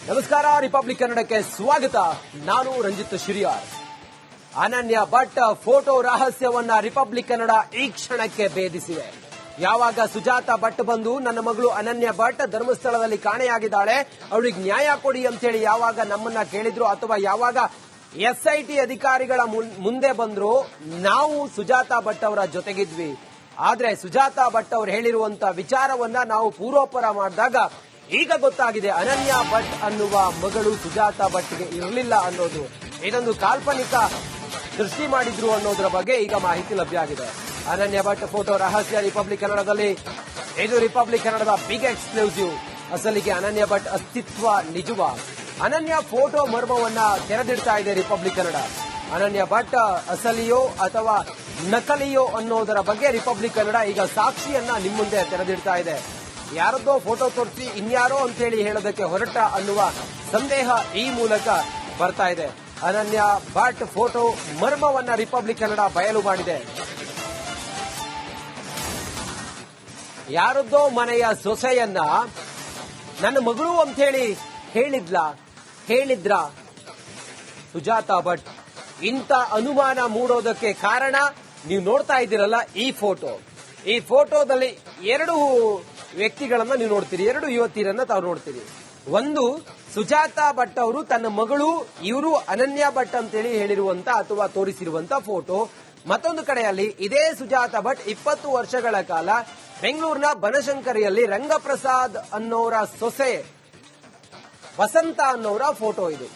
ನಮಸ್ಕಾರ, ರಿಪಬ್ಲಿಕ್ ಕನ್ನಡಕ್ಕೆ ಸ್ವಾಗತ. ನಾನು ರಂಜಿತ್ ಶಿರಿಯಾರ್. ಅನನ್ಯ ಭಟ್ ಫೋಟೋ ರಹಸ್ಯವನ್ನ ರಿಪಬ್ಲಿಕ್ ಕನ್ನಡ ಈ ಕ್ಷಣಕ್ಕೆ ಭೇದಿಸಿದೆ. ಯಾವಾಗ ಸುಜಾತ ಭಟ್ ಬಂದು ನನ್ನ ಮಗಳು ಅನನ್ಯ ಭಟ್ ಧರ್ಮಸ್ಥಳದಲ್ಲಿ ಕಾಣೆಯಾಗಿದ್ದಾಳೆ, ಅವಳಿಗೆ ನ್ಯಾಯ ಕೊಡಿ ಅಂತೇಳಿ ಯಾವಾಗ ನಮ್ಮನ್ನ ಕೇಳಿದ್ರು ಅಥವಾ ಯಾವಾಗ ಎಸ್ಐಟಿ ಅಧಿಕಾರಿಗಳ ಮುಂದೆ ಬಂದ್ರು, ನಾವು ಸುಜಾತ ಭಟ್ ಅವರ ಜೊತೆಗಿದ್ವಿ. ಆದ್ರೆ ಸುಜಾತ ಭಟ್ ಅವರು ಹೇಳಿರುವಂತ ವಿಚಾರವನ್ನ ನಾವು ಪೂರ್ವಪರ ಮಾಡಿದಾಗ ಈಗ ಗೊತ್ತಾಗಿದೆ, ಅನನ್ಯ ಭಟ್ ಅನ್ನುವ ಮಗಳು ಸುಜಾತ ಭಟ್ಗೆ ಇರಲಿಲ್ಲ ಅನ್ನೋದು. ಇದೊಂದು ಕಾಲ್ಪನಿಕ ಸೃಷ್ಟಿ ಮಾಡಿದ್ರು ಅನ್ನೋದ್ರ ಬಗ್ಗೆ ಈಗ ಮಾಹಿತಿ ಲಭ್ಯ ಆಗಿದೆ. ಅನನ್ಯ ಭಟ್ ಫೋಟೋ ರಹಸ್ಯ ರಿಪಬ್ಲಿಕ್ ಕನ್ನಡದಲ್ಲಿ. ಇದು ರಿಪಬ್ಲಿಕ್ ಕನ್ನಡದ ಬಿಗ್ ಎಕ್ಸ್ಕ್ಲೂಸಿವ್. ಅಸಲಿಗೆ ಅನನ್ಯ ಭಟ್ ಅಸ್ತಿತ್ವ ನಿಜವ? ಅನನ್ಯ ಫೋಟೋ ಮರ್ಮವನ್ನ ತೆರೆದಿಡ್ತಾ ಇದೆ ರಿಪಬ್ಲಿಕ್ ಕನ್ನಡ. ಅನನ್ಯ ಭಟ್ ಅಸಲಿಯೋ ಅಥವಾ ನಕಲಿಯೋ ಅನ್ನೋದರ ಬಗ್ಗೆ ರಿಪಬ್ಲಿಕ್ ಕನ್ನಡ ಈಗ ಸಾಕ್ಷಿಯನ್ನ ನಿಮ್ಮ ಮುಂದೆ ತೆರೆದಿಡ್ತಾ ಇದೆ. ಯಾರದ್ದೋ ಫೋಟೋ ತೋರಿಸಿ ಇನ್ಯಾರೋ ಅಂತೇಳಿ ಹೇಳೋದಕ್ಕೆ ಹೊರಟ ಅನ್ನುವ ಸಂದೇಹ ಈ ಮೂಲಕ ಬರ್ತಾ ಇದೆ. ಅನನ್ಯ ಭಟ್ ಫೋಟೋ ಮರ್ಮವನ್ನ ರಿಪಬ್ಲಿಕ್ ಕನ್ನಡ ಬಯಲು ಮಾಡಿದೆ. ಯಾರದ್ದೋ ಮನೆಯ ಸೊಸೆಯನ್ನ ನನ್ನ ಮಗಳು ಅಂತೇಳಿ ಹೇಳಿದ್ರ ಸುಜಾತ ಭಟ್. ಇಂಥ ಅನುಮಾನ ಮೂಡೋದಕ್ಕೆ ಕಾರಣ ನೀವು ನೋಡ್ತಾ ಇದ್ದೀರಲ್ಲ ಈ ಫೋಟೋ. ಈ ಫೋಟೋದಲ್ಲಿ ಎರಡು ವ್ಯಕ್ತಿಗಳನ್ನ ನೀವು ನೋಡ್ತೀರಿ, ಎರಡು ಯುವತಿಯರನ್ನ ತಾವು ನೋಡ್ತೀರಿ. ಒಂದು ಸುಜಾತ ಭಟ್ ಅವರು ತನ್ನ ಮಗಳು, ಇವರು ಅನನ್ಯ ಭಟ್ ಅಂತೇಳಿ ಹೇಳಿರುವಂತ ಅಥವಾ ತೋರಿಸಿರುವಂತ ಫೋಟೋ. ಮತ್ತೊಂದು ಕಡೆಯಲ್ಲಿ ಇದೇ ಸುಜಾತ ಭಟ್ 20 ವರ್ಷಗಳ ಕಾಲ ಬೆಂಗಳೂರಿನ ಬನಶಂಕರಿಯಲ್ಲಿ ರಂಗಪ್ರಸಾದ್ ಅನ್ನೋರ ಸೊಸೆ ವಸಂತ ಅನ್ನೋರ ಫೋಟೋ ಇದು.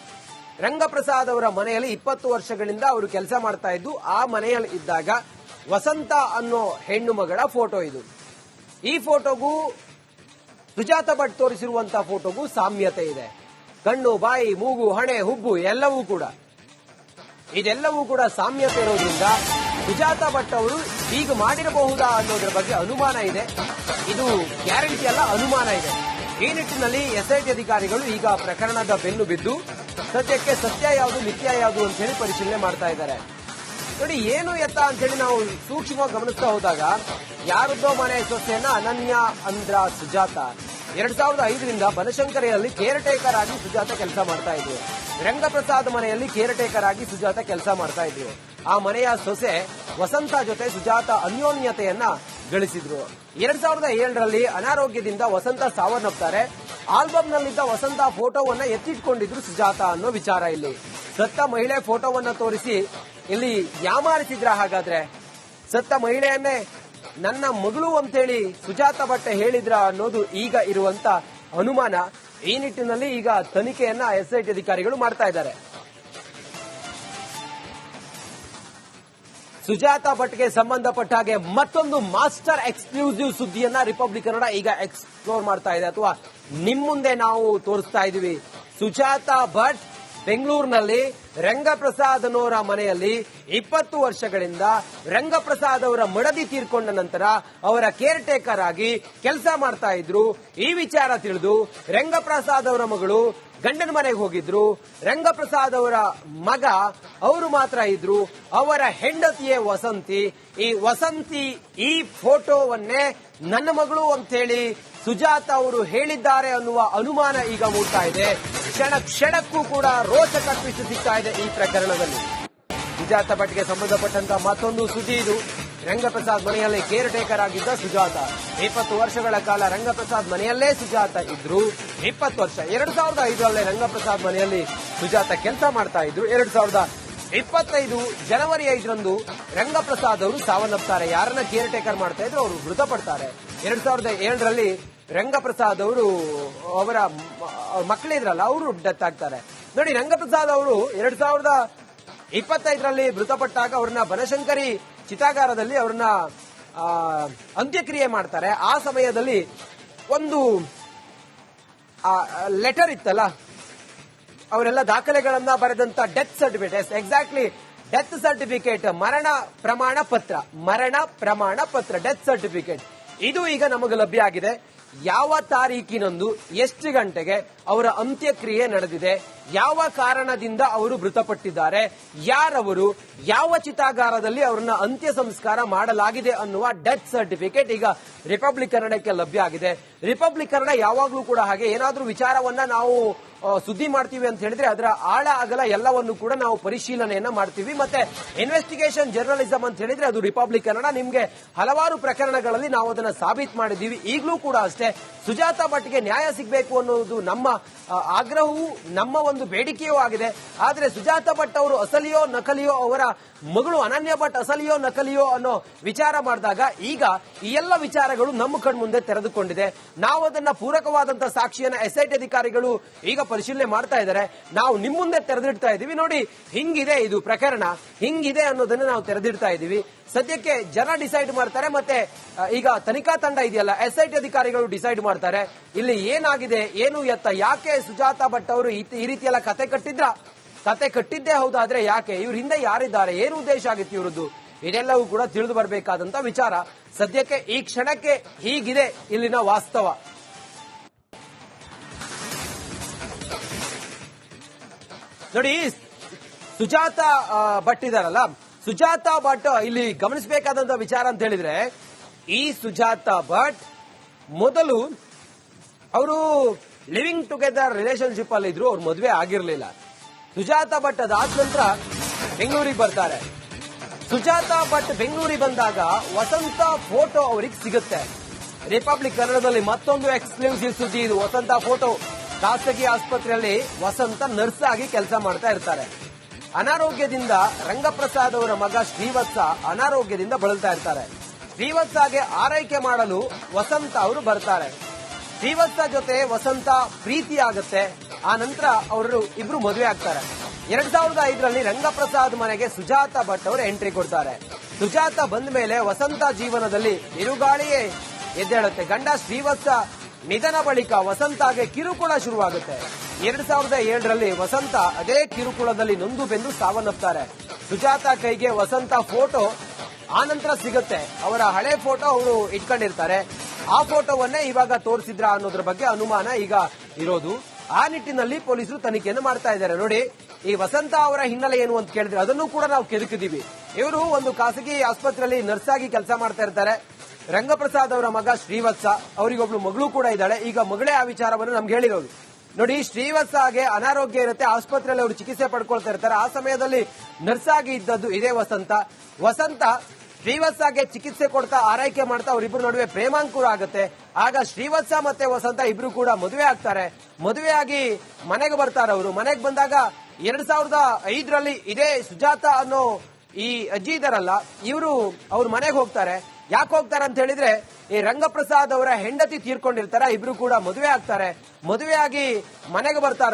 ರಂಗಪ್ರಸಾದ್ ಅವರ ಮನೆಯಲ್ಲಿ 20 ವರ್ಷಗಳಿಂದ ಅವರು ಕೆಲಸ ಮಾಡ್ತಾ ಇದ್ದು, ಆ ಮನೆಯಲ್ಲಿ ಇದ್ದಾಗ ವಸಂತ ಅನ್ನೋ ಹೆಣ್ಣು ಮಗಳ ಫೋಟೋ ಇದು. ಈ ಫೋಟೋಗೂ ಸುಜಾತ ಭಟ್ ತೋರಿಸಿರುವಂತಹ ಫೋಟೋಗೂ ಸಾಮ್ಯತೆ ಇದೆ. ಕಣ್ಣು, ಬಾಯಿ, ಮೂಗು, ಹಣೆ, ಹುಬ್ಬು ಇದೆಲ್ಲವೂ ಕೂಡ ಸಾಮ್ಯತೆ ಇರೋದ್ರಿಂದ ಸುಜಾತ ಭಟ್ ಅವರು ಹೀಗೆ ಮಾಡಿರಬಹುದಾ ಅನ್ನೋದ್ರ ಬಗ್ಗೆ ಅನುಮಾನ ಇದೆ. ಇದು ಗ್ಯಾರಂಟಿ ಅಲ್ಲ, ಅನುಮಾನ ಇದೆ. ಈ ನಿಟ್ಟಿನಲ್ಲಿ ಎಸ್ಐಟಿ ಅಧಿಕಾರಿಗಳು ಈಗ ಪ್ರಕರಣದ ಬೆನ್ನು ಬಿದ್ದು ಸದ್ಯಕ್ಕೆ ಸತ್ಯ ಯಾವುದು ಮಿಥ್ಯ ಯಾವುದು ಅಂತ ಹೇಳಿ ಪರಿಶೀಲನೆ ಮಾಡ್ತಾ ಇದ್ದಾರೆ. ನೋಡಿ, ಏನು ಎತ್ತ ಅಂತ ಹೇಳಿ ನಾವು ಸೂಕ್ಷ್ಮವಾಗಿ ಗಮನಿಸ್ತಾ ಹೋದಾಗ ಯಾರದ್ದೋ ಮನೆ ಸೊಸೆಯನ್ನ ಅನನ್ಯ ಅಂದ್ರ ಸುಜಾತ 2005ರಿಂದ ಬನಶಂಕರಿಯಲ್ಲಿ ಕೇರ್ ಟೇಕರ್ ಆಗಿ ಸುಜಾತ ಕೆಲಸ ಮಾಡ್ತಾ ಇದ್ರು. ರಂಗಪ್ರಸಾದ್ ಮನೆಯಲ್ಲಿ ಕೇರ್ ಟೇಕರ್ ಆಗಿ ಸುಜಾತ ಕೆಲಸ ಮಾಡ್ತಾ ಇದ್ರು. ಆ ಮನೆಯ ಸೊಸೆ ವಸಂತ ಜೊತೆ ಸುಜಾತ ಅನ್ಯೋನ್ಯತೆಯನ್ನ ಗಳಿಸಿದ್ರು. 2007ರಲ್ಲಿ ಅನಾರೋಗ್ಯದಿಂದ ವಸಂತ ಸಾವನ್ನಪ್ತಾರೆ. ಆಲ್ಬಂನಲ್ಲಿದ್ದ ವಸಂತ ಫೋಟೋವನ್ನ ಎತ್ತಿಟ್ಕೊಂಡಿದ್ರು ಸುಜಾತ ಅನ್ನೋ ವಿಚಾರ ಇಲ್ಲಿ. ಸತ್ತ ಮಹಿಳೆ ಫೋಟೋವನ್ನ ತೋರಿಸಿ ಇಲ್ಲಿ ಯಾಮಾರಿಸಿದ್ರ? ಹಾಗಾದ್ರೆ ಸತ್ತ ಮಹಿಳೆಯನ್ನೇ ನನ್ನ ಮಗಳು ಅಂತೇಳಿ ಸುಜಾತ ಭಟ್ ಹೇಳಿದ್ರ ಅನ್ನೋದು ಈಗ ಇರುವಂತ ಅನುಮಾನ. ಈ ನಿಟ್ಟಿನಲ್ಲಿ ಈಗ ತನಿಖೆಯನ್ನ ಎಸ್ಐಟಿ ಅಧಿಕಾರಿಗಳು ಮಾಡ್ತಾ ಇದ್ದಾರೆ. ಸುಜಾತ ಭಟ್ಗೆ ಸಂಬಂಧಪಟ್ಟ ಹಾಗೆ ಮತ್ತೊಂದು ಮಾಸ್ಟರ್ ಎಕ್ಸ್ಕ್ಲೂಸಿವ್ ಸುದ್ದಿಯನ್ನ ರಿಪಬ್ಲಿಕ್ ಕನ್ನಡ ಈಗ ಎಕ್ಸ್ಪ್ಲೋರ್ ಮಾಡ್ತಾ ಇದೆ ಅಥವಾ ನಿಮ್ ಮುಂದೆ ನಾವು ತೋರಿಸ್ತಾ ಇದೀವಿ. ಸುಜಾತ ಭಟ್ ಬೆಂಗಳೂರಿನಲ್ಲಿ ರಂಗಪ್ರಸಾದ್ ಅನ್ನೋರ ಮನೆಯಲ್ಲಿ 20 ವರ್ಷಗಳಿಂದ ರಂಗಪ್ರಸಾದ್ ಅವರ ಮಡದಿ ತೀರ್ಕೊಂಡ ನಂತರ ಅವರ ಕೇರ್ ಟೇಕರ್ ಆಗಿ ಕೆಲಸ ಮಾಡ್ತಾ ಇದ್ರು. ಈ ವಿಚಾರ ತಿಳಿದು ರಂಗಪ್ರಸಾದ್ ಅವರ ಮಗಳು ಗಂಡನ ಮನೆಗೆ ಹೋಗಿದ್ರು. ರಂಗಪ್ರಸಾದ್ ಅವರ ಮಗ ಅವರು ಮಾತ್ರ ಇದ್ರು. ಅವರ ಹೆಂಡತಿಯೇ ವಸಂತಿ. ಈ ವಸಂತಿ ಈ ಫೋಟೋವನ್ನೇ ನನ್ನ ಮಗಳು ಅಂತೇಳಿ ಸುಜಾತ ಅವರು ಹೇಳಿದ್ದಾರೆ ಅನ್ನುವ ಅನುಮಾನ ಈಗ ಮೂಡ್ತಾ ಇದೆ. ಕ್ಷಣಕ್ಕೂ ಕೂಡ ರೋಚಕ ಟ್ವಿಸ್ಟ್ ಸಿಗ್ತಾ ಇದೆ ಈ ಪ್ರಕರಣದಲ್ಲಿ. ಸುಜಾತ ಭಟ್ಗೆ ಸಂಬಂಧಪಟ್ಟಂತ ಮತ್ತೊಂದು ಸುದ್ದಿ ಇದು. ರಂಗಪ್ರಸಾದ್ ಮನೆಯಲ್ಲಿ ಕೇರ್ ಟೇಕರ್ ಆಗಿದ್ದ ಸುಜಾತ 20 ವರ್ಷಗಳ ಕಾಲ ರಂಗಪ್ರಸಾದ್ ಮನೆಯಲ್ಲೇ ಸುಜಾತ ಇದ್ರು. 20 ವರ್ಷ 2005ರಲ್ಲೇ ರಂಗಪ್ರಸಾದ್ ಮನೆಯಲ್ಲಿ ಸುಜಾತ ಕೆಲಸ ಮಾಡ್ತಾ ಇದ್ರು. 2025 ಜನವರಿ 5ರಂದು ರಂಗಪ್ರಸಾದ್ ಅವರು ಸಾವನ್ನಪ್ತಾರೆ. ಯಾರನ್ನ ಕೇರ್ ಟೇಕರ್ ಮಾಡ್ತಾ ಇದ್ರು ಅವರು ಮೃತಪಡ್ತಾರೆ. 2007ರಲ್ಲಿ ರಂಗಪ್ರಸಾದ್ ಅವರು ಅವರ ಮಕ್ಕಳಿದ್ರಲ್ಲ ಅವರು ಡೆತ್ ಆಗ್ತಾರೆ. ನೋಡಿ, ರಂಗಪ್ರಸಾದ್ ಅವರು 2025ರಲ್ಲಿ ಮೃತಪಟ್ಟಾಗ ಅವ್ರನ್ನ ಬನಶಂಕರಿ ಚಿತಾಗಾರದಲ್ಲಿ ಅವ್ರನ್ನ ಅಂತ್ಯಕ್ರಿಯೆ ಮಾಡ್ತಾರೆ. ಆ ಸಮಯದಲ್ಲಿ ಒಂದು ಲೆಟರ್ ಇತ್ತಲ್ಲ, ಅವರೆಲ್ಲ ದಾಖಲೆಗಳನ್ನ ಬರೆದಂತ death certificate, exactly death certificate, ಮರಣ ಪ್ರಮಾಣ ಪತ್ರ ಡೆತ್ ಸರ್ಟಿಫಿಕೇಟ್, ಇದು ಈಗ ನಮಗೆ ಲಭ್ಯ ಆಗಿದೆ. ಯಾವ ತಾರೀಕಿನಂದು ಎಷ್ಟು ಗಂಟೆಗೆ ಅವರ ಅಂತ್ಯಕ್ರಿಯೆ ನಡೆದಿದೆ, ಯಾವ ಕಾರಣದಿಂದ ಅವರು ಮೃತಪಟ್ಟಿದ್ದಾರೆ, ಯಾರವರು, ಯಾವ ಚಿತಾಗಾರದಲ್ಲಿ ಅವರನ್ನ ಅಂತ್ಯ ಸಂಸ್ಕಾರ ಮಾಡಲಾಗಿದೆ ಅನ್ನುವ ಡೆತ್ ಸರ್ಟಿಫಿಕೇಟ್ ಈಗ ರಿಪಬ್ಲಿಕ್ ಕನ್ನಡಕ್ಕೆ ಲಭ್ಯ ಆಗಿದೆ. ರಿಪಬ್ಲಿಕ್ ಕನ್ನಡ ಯಾವಾಗಲೂ ಕೂಡ ಹಾಗೆ ಏನಾದ್ರೂ ವಿಚಾರವನ್ನ ನಾವು ಸುದ್ದಿ ಮಾಡ್ತೀವಿ ಅಂತ ಹೇಳಿದ್ರೆ ಅದರ ಆಳ ಅಗಲ ಎಲ್ಲವನ್ನು ಕೂಡ ನಾವು ಪರಿಶೀಲನೆಯನ್ನ ಮಾಡ್ತೀವಿ. ಮತ್ತೆ ಇನ್ವೆಸ್ಟಿಗೇಷನ್ ಜರ್ನಲಿಸಂ ಅಂತ ಹೇಳಿದ್ರೆ ಅದು ರಿಪಬ್ಲಿಕ್ ಕನ್ನಡ. ನಿಮ್ಗೆ ಹಲವಾರು ಪ್ರಕರಣಗಳಲ್ಲಿ ನಾವು ಅದನ್ನ ಸಾಬೀತು ಮಾಡಿದ್ದೀವಿ. ಈಗಲೂ ಕೂಡ ಅಷ್ಟೇ ಸುಜಾತಾ ಭಟ್ಗೆ ನ್ಯಾಯ ಸಿಗಬೇಕು ಅನ್ನೋದು ನಮ್ಮ ಆಗ್ರಹವೂ ನಮ್ಮ ಒಂದು ಬೇಡಿಕೆಯೂ ಆಗಿದೆ. ಆದ್ರೆ ಸುಜಾತಾ ಭಟ್ ಅವರು ಅಸಲಿಯೋ ನಕಲಿಯೋ, ಅವರ ಮಗಳು ಅನನ್ಯ ಭಟ್ ಅಸಲಿಯೋ ನಕಲಿಯೋ ಅನ್ನೋ ವಿಚಾರ ಮಾಡಿದಾಗ ಈಗ ಈ ಎಲ್ಲ ವಿಚಾರಗಳು ನಮ್ಮ ಕಣ್ಮುಂದೆ ತೆರೆದುಕೊಂಡಿದೆ. ನಾವು ಅದನ್ನ ಪೂರಕವಾದಂತಹ ಸಾಕ್ಷಿಯನ್ನ SIT ಅಧಿಕಾರಿಗಳು ಈಗ ಪರಿಶೀಲನೆ ಮಾಡ್ತಾ ಇದ್ದಾರೆ. ನಾವು ನಿಮ್ಮ ಮುಂದೆ ತೆರೆದಿಡ್ತಾ ಇದೀವಿ. ನೋಡಿ, ಹಿಂಗಿದೆ ಇದು ಪ್ರಕರಣ, ಹಿಂಗಿದೆ ಅನ್ನೋದನ್ನ ನಾವು ತೆರೆದಿಡ್ತಾ ಇದೀವಿ. ಸದ್ಯಕ್ಕೆ ಜನ ಡಿಸೈಡ್ ಮಾಡ್ತಾರೆ. ಮತ್ತೆ ಈಗ ತನಿಖಾ ತಂಡ ಇದೆಯಲ್ಲ, SIT ಅಧಿಕಾರಿಗಳು ಡಿಸೈಡ್ ಮಾಡ್ತಾರೆ ಇಲ್ಲಿ ಏನಾಗಿದೆ, ಏನು ಎತ್ತ, ಯಾಕೆ ಸುಜಾತಾ ಭಟ್ ಅವರು ಈ ರೀತಿಯೆಲ್ಲ ಕತೆ ಕಟ್ಟಿದ್ದೇ ಹೌದಾದ್ರೆ ಯಾಕೆ, ಇವ್ರ ಹಿಂದೆ ಯಾರಿದ್ದಾರೆ, ಏನು ಉದ್ದೇಶ ಆಗಿತ್ತು ಇವ್ರದ್ದು, ಇದೆಲ್ಲವೂ ಕೂಡ ತಿಳಿದು ಬರಬೇಕಾದಂತ ವಿಚಾರ. ಸದ್ಯಕ್ಕೆ ಈ ಕ್ಷಣಕ್ಕೆ ಹೀಗಿದೆ ಇಲ್ಲಿನ ವಾಸ್ತವ. ನೋಡಿ, ಸುಜಾತಾ ಭಟ್ ಇದಾರಲ್ಲ, ಸುಜಾತಾ ಭಟ್ ಇಲ್ಲಿ ಗಮನಿಸಬೇಕಾದಂತ ವಿಚಾರ ಅಂತ ಹೇಳಿದ್ರೆ, ಈ ಸುಜಾತಾ ಭಟ್ ಮೊದಲು ಅವರು ಲಿವಿಂಗ್ ಟುಗೆದರ್ ರಿಲೇಶನ್ಶಿಪ್ ಅಲ್ಲಿ ಇದ್ರು, ಅವ್ರ ಮದುವೆ ಆಗಿರ್ಲಿಲ್ಲ. ಸುಜಾತಾ ಭಟ್ ಅದಾದ ನಂತರ ಬೆಂಗಳೂರಿಗೆ ಬರ್ತಾರೆ. ಸುಜಾತಾ ಭಟ್ ಬೆಂಗಳೂರಿಗೆ ಬಂದಾಗ ವಸಂತ ಫೋಟೋ ಅವರಿಗೆ ಸಿಗುತ್ತೆ. ರಿಪಬ್ಲಿಕ್ ಕನ್ನಡದಲ್ಲಿ ಮತ್ತೊಂದು ಎಕ್ಸ್ಕ್ಲೂಸಿವ್ ಸುದ್ದಿ ಇದು. ವಸಂತ ಫೋಟೋ, ಖಾಸಗಿ ಆಸ್ಪತ್ರೆಯಲ್ಲಿ ವಸಂತ ನರ್ಸ್ ಆಗಿ ಕೆಲಸ ಮಾಡ್ತಾ ಇರ್ತಾರೆ. ಅನಾರೋಗ್ಯದಿಂದ ರಂಗಪ್ರಸಾದ್ ಅವರ ಮಗ ಶ್ರೀವತ್ಸ ಅನಾರೋಗ್ಯದಿಂದ ಬಳಲ್ತಾ ಇರ್ತಾರೆ. ಶ್ರೀವತ್ಸಗೆ ಆರೈಕೆ ಮಾಡಲು ವಸಂತ ಅವರು ಬರ್ತಾರೆ. ಶ್ರೀವತ್ಸ ಜೊತೆ ವಸಂತ ಪ್ರೀತಿ ಆಗುತ್ತೆ. ಆ ನಂತರ ಅವರು ಇಬ್ರು ಮದುವೆ ಆಗ್ತಾರೆ. 2005ರಲ್ಲಿ ರಂಗಪ್ರಸಾದ್ ಮನೆಗೆ ಸುಜಾತಾ ಭಟ್ ಅವರು ಎಂಟ್ರಿ ಕೊಡ್ತಾರೆ. ಸುಜಾತಾ ಬಂದ ಮೇಲೆ ವಸಂತ ಜೀವನದಲ್ಲಿ ಬಿರುಗಾಳಿಯೇ ಎದ್ದೇಳುತ್ತೆ. ಗಂಡ ಶ್ರೀವತ್ಸ ನಿಧನ ಬಳಿಕ ವಸಂತಗೆ ಕಿರುಕುಳ ಶುರುವಾಗುತ್ತೆ. 2007ರಲ್ಲಿ ವಸಂತ ಅದೇ ಕಿರುಕುಳದಲ್ಲಿ ನೊಂದು ಬೆಂದು ಸಾವನ್ನಪ್ತಾರೆ. ಸುಜಾತಾ ಕೈಗೆ ವಸಂತ ಫೋಟೋ ಆನಂತರ ಸಿಗುತ್ತೆ. ಅವರ ಹಳೆ ಫೋಟೋ ಅವರು ಇಟ್ಕೊಂಡಿರ್ತಾರೆ. ಆ ಫೋಟೋವನ್ನೇ ಇವಾಗ ತೋರಿಸಿದ್ರ ಅನ್ನೋದ್ರ ಬಗ್ಗೆ ಅನುಮಾನ ಈಗ ಇರೋದು. ಆ ನಿಟ್ಟಿನಲ್ಲಿ ಪೊಲೀಸರು ತನಿಖೆಯನ್ನು ಮಾಡ್ತಾ ಇದ್ದಾರೆ. ನೋಡಿ, ಈ ವಸಂತ ಅವರ ಹಿನ್ನೆಲೆ ಏನು ಅಂತ ಕೇಳಿದ್ರೆ ಅದನ್ನು ಕೂಡ ನಾವು ಕೆದಕಿದೀವಿ. ಇವರು ಒಂದು ಖಾಸಗಿ ಆಸ್ಪತ್ರೆಯಲ್ಲಿ ನರ್ಸ್ ಆಗಿ ಕೆಲಸ ಮಾಡ್ತಾ ಇರ್ತಾರೆ. ರಂಗಪ್ರಸಾದ್ ಅವರ ಮಗ ಶ್ರೀವತ್ಸ, ಅವರಿಗೊಬ್ಳು ಮಗಳು ಕೂಡ ಇದ್ದಾಳೆ. ಈಗ ಮಗಳೇ ಆ ವಿಚಾರವನ್ನು ನಮ್ಗೆ ಹೇಳಿರೋದು. ನೋಡಿ, ಶ್ರೀವತ್ಸಗೆ ಅನಾರೋಗ್ಯ ಇರುತ್ತೆ, ಆಸ್ಪತ್ರೆಯಲ್ಲಿ ಅವರು ಚಿಕಿತ್ಸೆ ಪಡ್ಕೊಳ್ತಾ ಇರ್ತಾರೆ. ಆ ಸಮಯದಲ್ಲಿ ನರ್ಸ್ ಆಗಿ ಇದ್ದದ್ದು ಇದೇ ವಸಂತ ಶ್ರೀವತ್ಸಗೆ ಚಿಕಿತ್ಸೆ ಕೊಡ್ತಾ ಆರೈಕೆ ಮಾಡ್ತಾ ಅವರಿಬ್ಬರು ನಡುವೆ ಪ್ರೇಮಾಂಕುರ ಆಗುತ್ತೆ. ಆಗ ಶ್ರೀವತ್ಸ ಮತ್ತೆ ವಸಂತ ಇಬ್ರು ಕೂಡ ಮದುವೆ ಆಗ್ತಾರೆ. ಮದುವೆಯಾಗಿ ಮನೆಗೆ ಬರ್ತಾರೆ. ಅವರು ಮನೆಗೆ ಬಂದಾಗ 2005ರಲ್ಲಿ ಇದೇ ಸುಜಾತಾ ಅನ್ನೋ ಈ ಅಜ್ಜಿ ಇದಾರಲ್ಲ, ಇವರು ಅವ್ರ ಮನೆಗೆ ಹೋಗ್ತಾರೆ. ಯಾಕೆ ಹೋಗ್ತಾರೆ ಅಂತ ಹೇಳಿದ್ರೆ, ಈ ರಂಗಪ್ರಸಾದ್ ಅವರ ಹೆಂಡತಿ ತೀರ್ಕೊಂಡಿರ್ತಾರೆ. ಇಬ್ರು ಕೂಡ ಮದುವೆ ಆಗ್ತಾರೆ. ಮದುವೆಯಾಗಿ ಮನೆಗೆ ಬರ್ತಾರೆ.